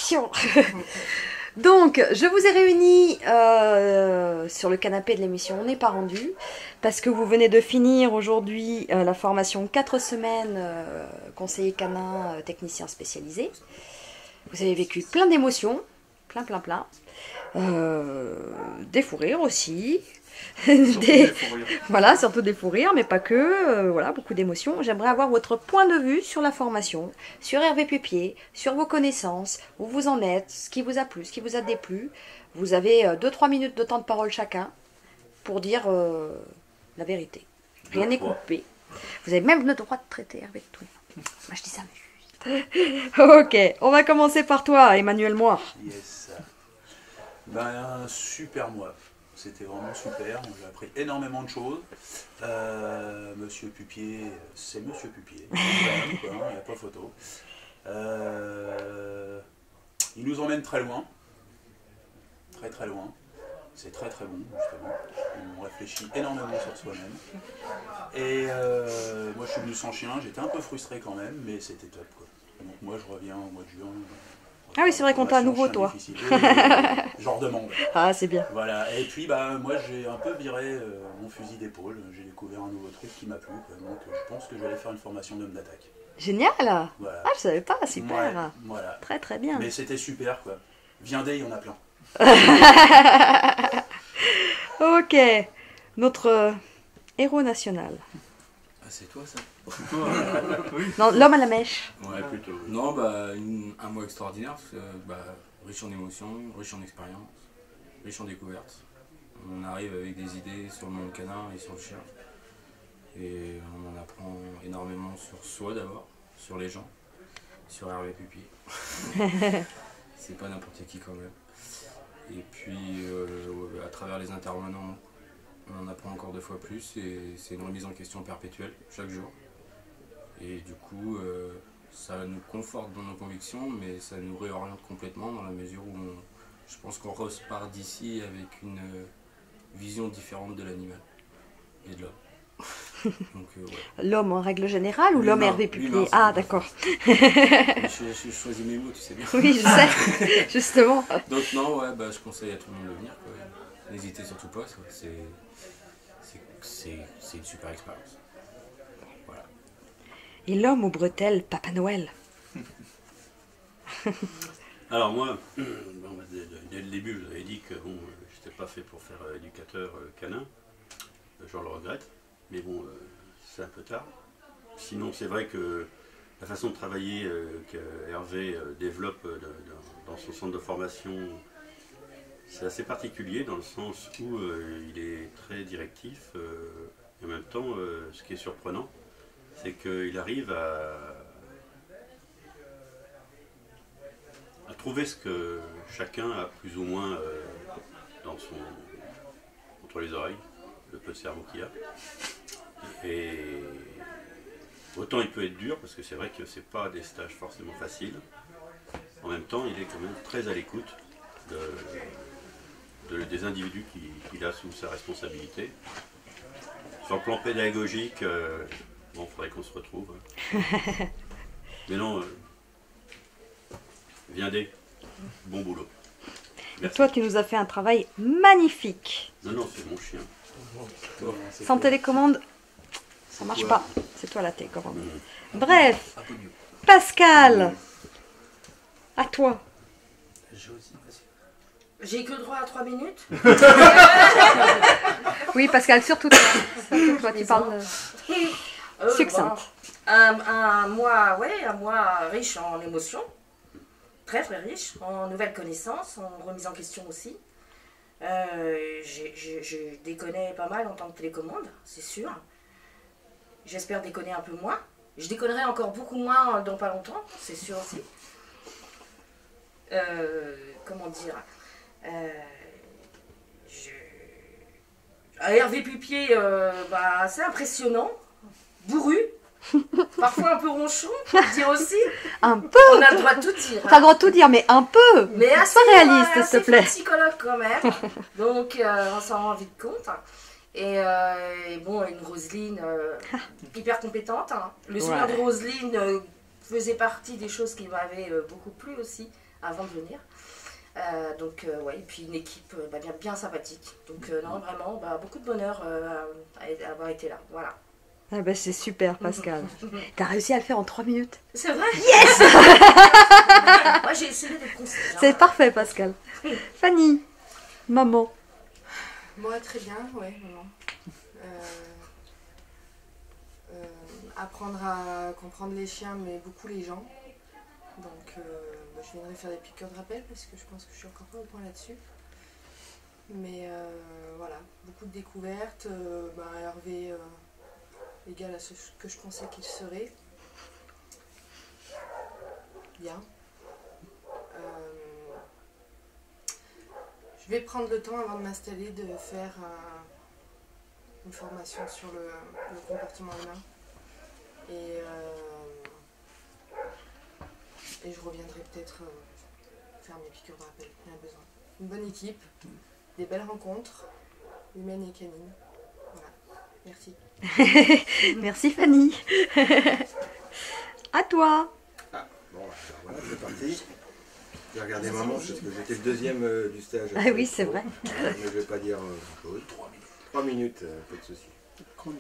présentation. Donc, je vous ai réunis sur le canapé de l'émission On n'est pas rendu, parce que vous venez de finir aujourd'hui la formation 4 semaines conseiller canin, technicien spécialisé. Vous avez vécu plein d'émotions, plein. Des fous rires aussi. Voilà, surtout des fous rires, mais pas que. Voilà, beaucoup d'émotions. J'aimerais avoir votre point de vue sur la formation, sur Hervé Pupier, sur vos connaissances, où vous en êtes, ce qui vous a plu, ce qui vous a déplu. Vous avez 2-3 minutes de temps de parole chacun pour dire la vérité. Rien n'est coupé. Vous avez même le droit de traiter Hervé de tout. Moi, je dis ça. Ok, on va commencer par toi, Emmanuel Moir. Yes. Ben, super mois. C'était vraiment super. J'ai appris énormément de choses. Monsieur Pupier, c'est Monsieur Pupier. Il n'y a pas photo. Il nous emmène très loin. Très loin. C'est très bon, justement. On réfléchit énormément sur soi-même. Et moi, je suis venu sans chien. J'étais un peu frustré quand même, mais c'était top, quoi. Donc moi, je reviens au mois de juin. Ah oui, c'est vrai qu'on t'a à nouveau, toi. J'en redemande. Ah, c'est bien. Voilà. Et puis, bah, moi, j'ai un peu viré mon fusil d'épaule. J'ai découvert un nouveau truc qui m'a plu, quoi. Donc, je pense que je vais aller faire une formation d'homme d'attaque. Génial. Voilà. Ah, je savais pas, super. Ouais, voilà. Très bien. Mais c'était super, quoi. Viendez, il y en a plein. Ok. Notre héros national. Ah, c'est toi, ça? Non, l'homme à la mèche. Ouais, plutôt. Non, bah, un mois extraordinaire, parce que, riche en émotions, riche en expérience, riche en découvertes. On arrive avec des idées sur le monde canin et sur le chien. Et on en apprend énormément sur soi d'abord, sur les gens, sur Hervé Pupier. C'est pas n'importe qui quand même. Et puis, à travers les intervenants, on en apprend encore 2 fois plus et c'est une remise en question perpétuelle chaque jour. Et du coup, ça nous conforte dans nos convictions, mais ça nous réoriente complètement dans la mesure où je pense qu'on repart d'ici avec une vision différente de l'animal et de l'homme. Donc, ouais. L'homme en règle générale ou l'homme Hervé Pupier? Ah, d'accord. Je choisis mes mots, tu sais bien. Oui, je sais, justement. Donc non, ouais, je conseille à tout le monde de venir. N'hésitez surtout pas, c'est une super expérience. Voilà. Et l'homme aux bretelles, Papa Noël. Alors moi, dès le début, je vous avais dit que bon, je n'étais pas fait pour faire éducateur canin. Je le regrette, mais bon, c'est un peu tard. Sinon, c'est vrai que la façon de travailler que Hervé développe dans son centre de formation, c'est assez particulier dans le sens où il est très directif. Et en même temps, ce qui est surprenant, c'est qu'il arrive à trouver ce que chacun a plus ou moins entre les oreilles, le peu de cerveau qu'il a. Et autant il peut être dur, parce que c'est vrai que c'est pas des stages forcément faciles. En même temps, il est quand même très à l'écoute des individus qu'il a sous sa responsabilité. Sur le plan pédagogique, bon, il faudrait qu'on se retrouve. Mais non, viendez, bon boulot. Et toi, tu nous as fait un travail magnifique. Non, c'est mon chien. Sans télécommande, ça marche pas. C'est toi la télécommande. Bref, Pascal, à toi. J'ai que le droit à 3 minutes. Oui, Pascal, surtout toi. Surtout toi, tu parles succincte. Un mois riche en émotions, très riche, en nouvelles connaissances, en remise en question aussi. Je déconnais pas mal en tant que télécommande, c'est sûr. J'espère déconner un peu moins. Je déconnerai encore beaucoup moins dans pas longtemps, c'est sûr aussi. Comment dire, Hervé Pupier, c'est impressionnant, bourru, parfois un peu ronchon, faut le dire aussi. Un peu. On a le droit de tout dire. T'as le droit de tout dire, mais un peu. Mais assez, sois réaliste, s'il te plaît. Psychologue quand même, donc on s'en rend vite compte. Et bon, une Roselyne hyper compétente. Hein. Le souvenir de Roselyne faisait partie des choses qui m'avaient beaucoup plu aussi avant de venir. Donc ouais, et puis une équipe bien sympathique. Donc non, vraiment, beaucoup de bonheur à avoir été là. Voilà. Ah bah c'est super Pascal. T'as réussi à le faire en 3 minutes. C'est vrai? Yes. Moi j'ai essayé d'être concise. C'est parfait Pascal. Fanny, maman. Moi très bien, ouais, maman. Apprendre à comprendre les chiens, mais beaucoup les gens. Donc je viendrai faire des piqûres de rappel parce que je pense que je suis encore pas au point là-dessus. Mais voilà, beaucoup de découvertes. Hervé égal à ce que je pensais qu'il serait. Bien. Je vais prendre le temps avant de m'installer de faire une formation sur le comportement humain. Et je reviendrai peut-être faire mes piqûres de rappel. Il y en a besoin. Une bonne équipe, des belles rencontres, humaines et canines. Voilà. Merci. Merci Fanny. À toi. Ah, bon, alors voilà, c'est parti. J'ai regardé maman parce que j'étais le deuxième du stage. Ah oui, c'est vrai. Mais je vais pas dire grand-chose. 3 minutes, pas de souci.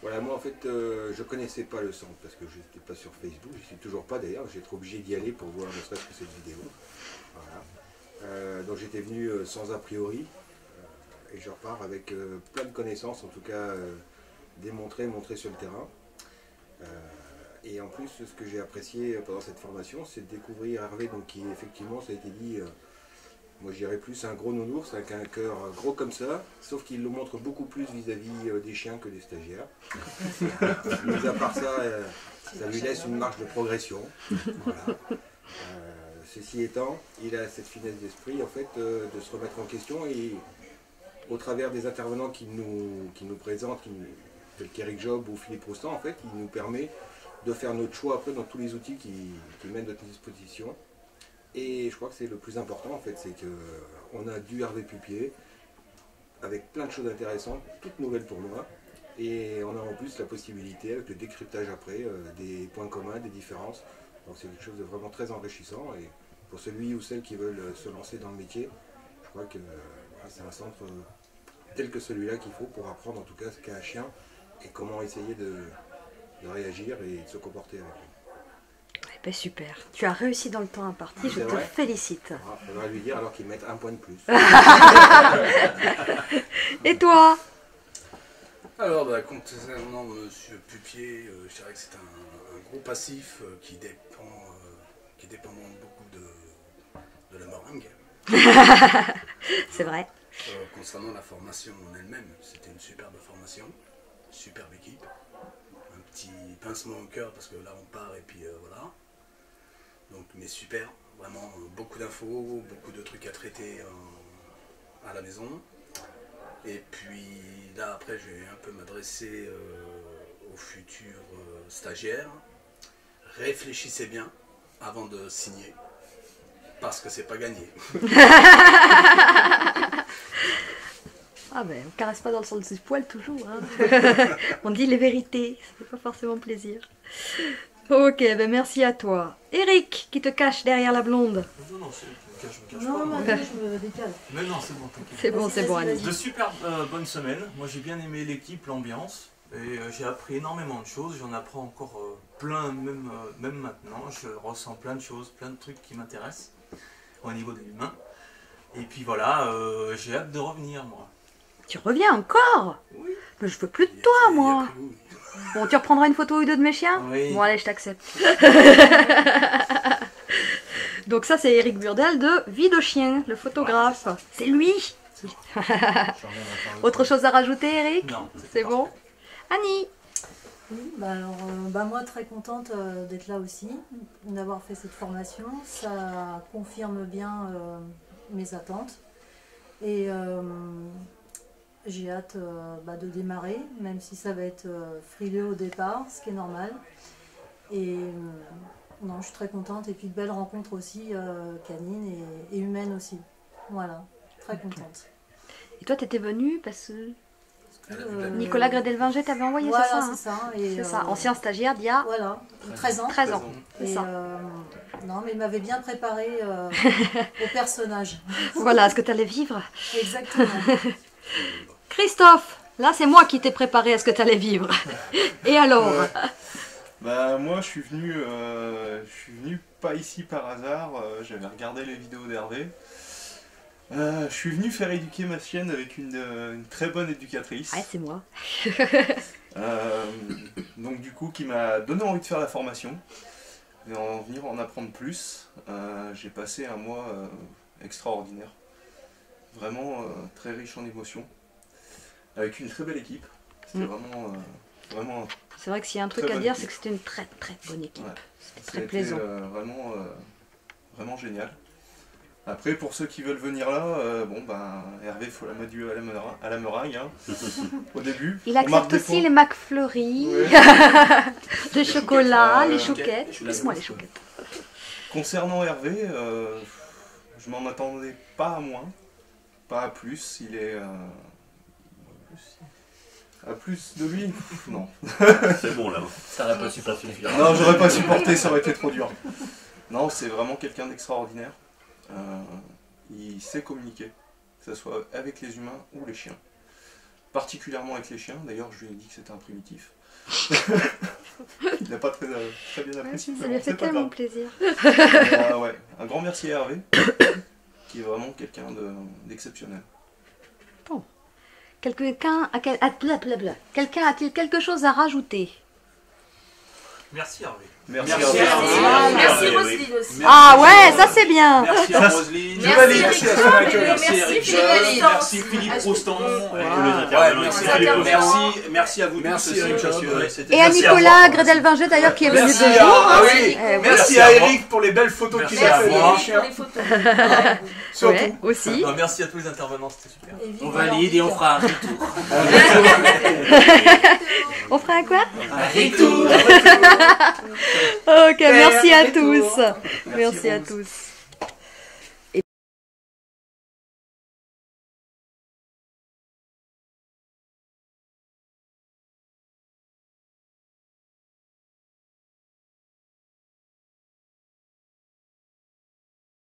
Voilà, moi en fait, je connaissais pas le centre parce que je n'étais pas sur Facebook. Je suis toujours pas d'ailleurs. J'étais obligé d'y aller pour voir ne serait-ce que cette vidéo. Voilà. Donc j'étais venu sans a priori et je repars avec plein de connaissances, en tout cas montrer sur le terrain. Et en plus, ce que j'ai apprécié pendant cette formation, c'est de découvrir Hervé, donc qui effectivement, ça a été dit, moi je dirais plus un gros nounours avec un cœur gros comme ça, sauf qu'il le montre beaucoup plus vis-à-vis des chiens que des stagiaires. Mis à part ça, ça lui laisse une marge de progression. Voilà. Ceci étant, il a cette finesse d'esprit en fait de se remettre en question et au travers des intervenants qu'il nous présente, tel qu'Eric Job ou Philippe Roustan, en fait, il nous permet de faire notre choix après dans tous les outils qui mettent à notre disposition. Et je crois que c'est le plus important en fait, c'est qu'on a du Hervé Pupier avec plein de choses intéressantes, toutes nouvelles pour moi. Et on a en plus la possibilité, avec le décryptage après, des points communs, des différences. Donc c'est quelque chose de vraiment très enrichissant. Et pour celui ou celle qui veulent se lancer dans le métier, je crois que c'est un centre tel que celui-là qu'il faut pour apprendre en tout cas ce qu'est un chien et comment essayer de réagir et de se comporter avec lui. Eh ben super, tu as réussi dans le temps imparti, je te félicite. Il faudra lui dire alors qu'il mette un point de plus. Et toi? Alors, concernant M. Pupier, je dirais que c'est un gros passif qui dépend beaucoup de la meringue. C'est vrai. Concernant la formation en elle-même, c'était une superbe formation, superbe équipe. Un petit pincement au cœur parce que là on part et puis voilà. Donc mais super, vraiment beaucoup d'infos, beaucoup de trucs à traiter à la maison. Et puis là après je vais un peu m'adresser aux futurs stagiaires. Réfléchissez bien avant de signer. Parce que c'est pas gagné. Ah ben, on caresse pas dans le sens du poil toujours. Hein. On dit les vérités, ça fait pas forcément plaisir. Ok, ben merci à toi. Eric, qui te cache derrière la blonde. Non, je me cache Non, pas. maintenant je me décale. Mais non, c'est bon, t'inquiète. C'est bon, Annie. De super bonnes semaines. Moi, j'ai bien aimé l'équipe, l'ambiance. Et j'ai appris énormément de choses. J'en apprends encore plein, même maintenant. Je ressens plein de choses, plein de trucs qui m'intéressent au niveau de l'humain. Et puis voilà, j'ai hâte de revenir, moi. Tu reviens encore? Oui. Mais je veux plus de toi, moi. Bon, tu reprendras une photo ou deux de mes chiens? Oui. Bon, allez, je t'accepte. Donc ça, c'est Eric Burdel de Vie de Chien, le photographe. C'est lui. Autre chose à rajouter, Eric? Non. C'est bon? Annie? Oui, moi très contente d'être là aussi, d'avoir fait cette formation. Ça confirme bien mes attentes. Et j'ai hâte de démarrer, même si ça va être frileux au départ, ce qui est normal. Et non, je suis très contente. Et puis de belles rencontres aussi, canines et humaines aussi. Voilà, très contente. Et toi, t'étais venue parce que Nicolas Gredelvinger t'avait envoyé, voilà, c'est ça, c'est ça. C'est ça, ancien stagiaire d'il y a voilà, 13 ans. 13 ans, c'est Et ça. Non, mais il m'avait bien préparé au personnage. Voilà ce que tu allais vivre. Exactement. Christophe, là c'est moi qui t'ai préparé à ce que tu allais vivre. Et alors? Bah moi je suis venu pas ici par hasard, j'avais regardé les vidéos d'Hervé. Je suis venu faire éduquer ma chienne avec une très bonne éducatrice. Ouais, c'est moi. Donc du coup qui m'a donné envie de faire la formation et en venir en apprendre plus. J'ai passé un mois extraordinaire, vraiment très riche en émotions, avec une très belle équipe. C'était vraiment C'est vrai que s'il y a un truc très à bonne dire, équipe. c'est que c'était une très très bonne équipe. Ouais. C'était Ça a très été, plaisant. vraiment génial. Après, pour ceux qui veulent venir là, Hervé, il faut la mettre à la meringue, hein, au début. Il On marque accepte des aussi points. les McFlurry, Ouais. le chocolat, les chouquettes. chouquettes. Laisse-moi les chouquettes. Concernant Hervé, je m'en attendais pas à moins, pas à plus. Il est... à plus de lui, non. C'est bon là. Ça n'aurait pas supporté. Non, j'aurais pas supporté, ça aurait été trop dur. Non, c'est vraiment quelqu'un d'extraordinaire. Il sait communiquer, que ce soit avec les humains ou les chiens. Particulièrement avec les chiens, d'ailleurs je lui ai dit que c'était un primitif. Il n'a pas très bien apprécié. Ça mais lui a bon, fait c'est pas tellement grave. plaisir. Ouais. Un grand merci à Hervé, qui est vraiment quelqu'un d'exceptionnel. Quelqu'un a-t-il quelque chose à rajouter? Merci Hervé. Merci Merci, Hervé. Hervé. Merci Hervé, Roselyne aussi. Ah ouais, ça c'est bien. Merci à Roselyne. Merci, Merci à Eric. Sonic. Merci, Eric Philippe Jones. Roustan. Merci Philippe Roustan. Ouais, Ouais, tous les intervenants. merci Les Philippe intervenants. Roustan. Merci à vous tous Merci, aussi, Eric parce Jones. que c'était Et à merci Nicolas vous. Gredelvinger d'ailleurs qui est venu Merci deux à, jours. ah hein. oui, Ouais. merci à Eric pour les belles photos qu'il a Merci faites de Eric nos pour chiens. les photos. Surtout. Ouais, aussi. Non, merci à tous les intervenants, c'était super. Et vive On valide et on fera un retour. On fera un quoi? Un retour. Ok, merci à tous. Merci à tous.